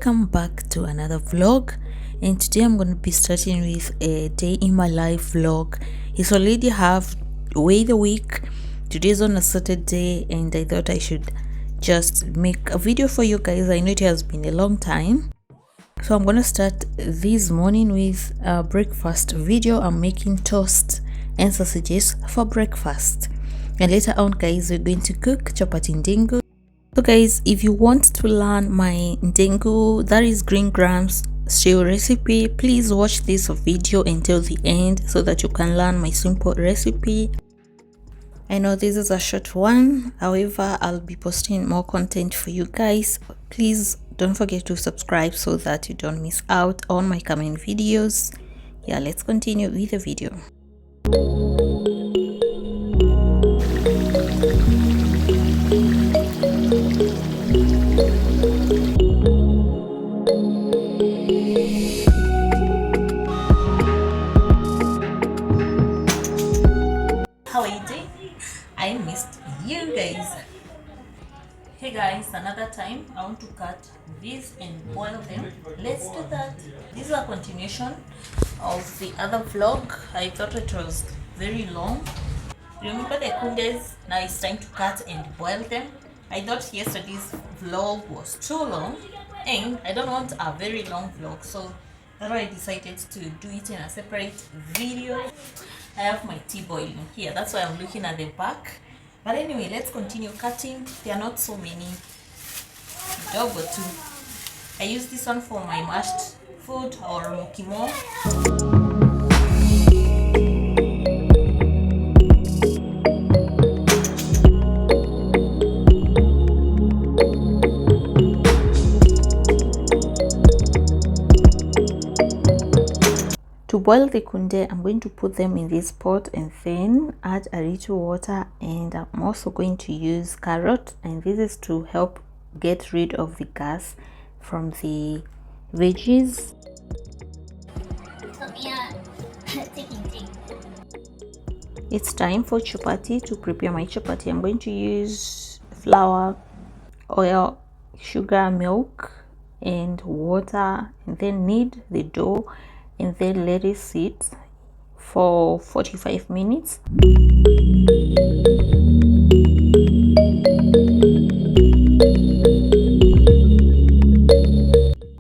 welcome back to another vlog, and today I'm going to be starting with a day in my life vlog. It's already halfway the week. Today's on a Saturday and I thought I should just make a video for you guys. I know it has been a long time, so I'm going to start this morning with a breakfast video. I'm making toast and sausages for breakfast, and later on guys we're going to cook chapati ndengu. So guys, if you want to learn my ndengu, that is green grams stew recipe, please watch this video until the end so that you can learn my simple recipe. I know this is a short one, however I'll be posting more content for you guys. Please don't forget to subscribe so that you don't miss out on my coming videos. Yeah, let's continue with the video. How are you doing? I missed you guys. Hey guys, another time I want to cut these and boil them. Let's do that. This is a continuation of the other vlog. I thought it was very long. Remember the kundes? Now it's time to cut and boil them. I thought yesterday's vlog was too long and I don't want a very long vlog, so that's why I decided to do it in a separate video. I have my tea boiling here, that's why I'm looking at the back. But anyway, let's continue cutting. There are not so many, dog or two. I use this one for my mashed food or mukimo. To boil the kunde, I'm going to put them in this pot and then add a little water, and I'm also going to use carrot, and this is to help get rid of the gas from the veggies. It's time for chapati. To prepare my chapati, I'm going to use flour, oil, sugar, milk and water, and then knead the dough and then let it sit for 45 minutes.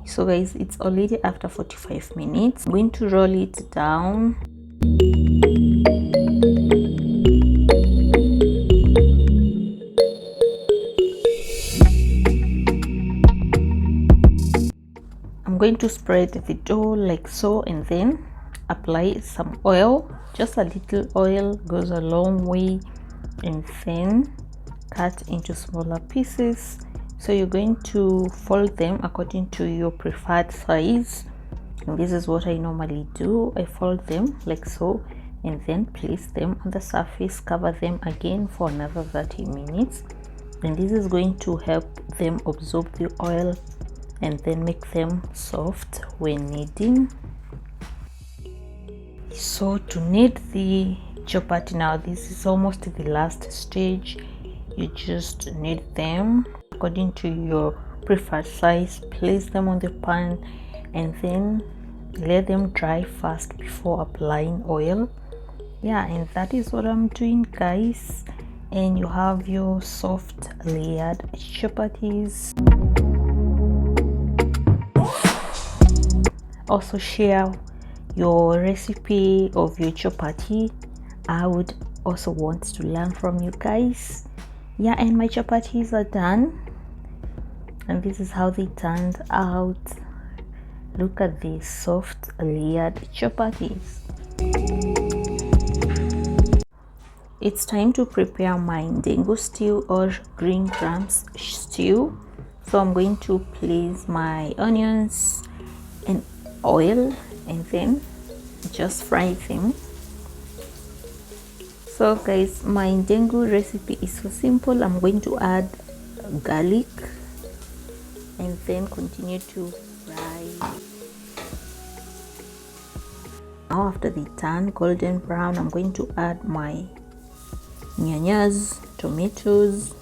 So guys, it's already after 45 minutes. I'm going to roll it down. I'm going to spread the dough like so and then apply some oil. Just a little oil goes a long way, and then cut into smaller pieces. So you're going to fold them according to your preferred size, and this is what I normally do. I fold them like so and then place them on the surface, cover them again for another 30 minutes, and this is going to help them absorb the oil and then make them soft when kneading. So to knead the chapati now, this is almost the last stage. You just knead them according to your preferred size, place them on the pan and then let them dry fast before applying oil. Yeah, and that is what I'm doing guys, and you have your soft layered chapatis. Also share your recipe of your chapati. I would also want to learn from you guys. Yeah, and my chapatis are done, and this is how they turned out. Look at these soft layered chapatis. It's time to prepare my ndengu stew or green grams stew. So I'm going to place my onions and oil and then just fry them. So guys, my ndengu recipe is so simple. I'm going to add garlic and then continue to fry. Now after they turn golden brown, I'm going to add my nyanyas, tomatoes,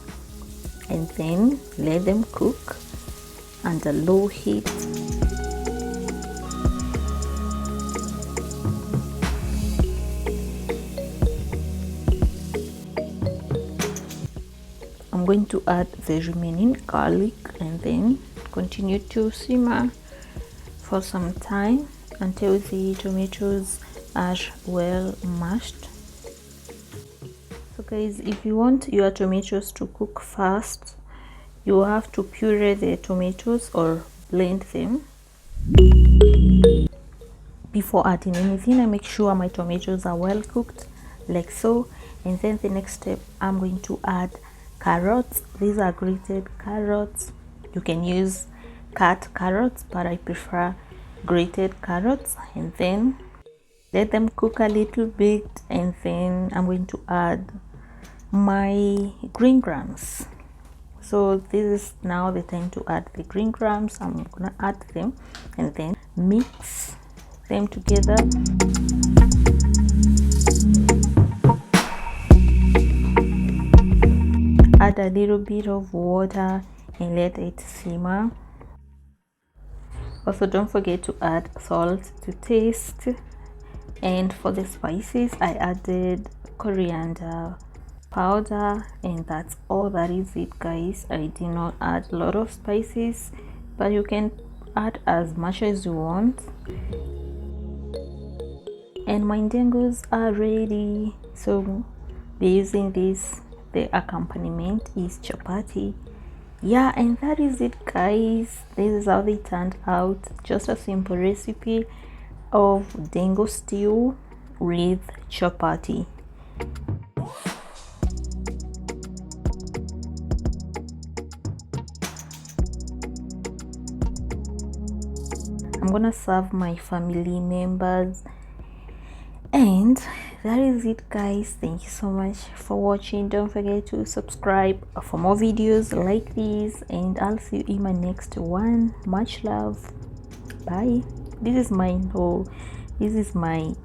and then let them cook under low heat. I'm going to add the remaining garlic and then continue to simmer for some time until the tomatoes are well mashed. So guys, if you want your tomatoes to cook fast, you have to puree the tomatoes or blend them. Before adding anything, I make sure my tomatoes are well cooked like so, and then the next step, I'm going to add carrots. These are grated carrots. You can use cut carrots, but I prefer grated carrots, and then let them cook a little bit, and then I'm going to add my green grams. So this is now the time to add the green grams. I'm gonna add them and then mix them together. Add a little bit of water and let it simmer. Also, don't forget to add salt to taste. And for the spices, I added coriander powder, and that's all. That is it, guys. I did not add a lot of spices, but you can add as much as you want. And my ndengus are ready, so we're using this. The accompaniment is chapati. Yeah, and that is it, guys. This is how they turned out. Just a simple recipe of ndengu stew with chapati. I'm gonna serve my family members, and that is it, guys. Thank you so much for watching. Don't forget to subscribe for more videos like these, and I'll see you in my next one. Much love. Bye. This is my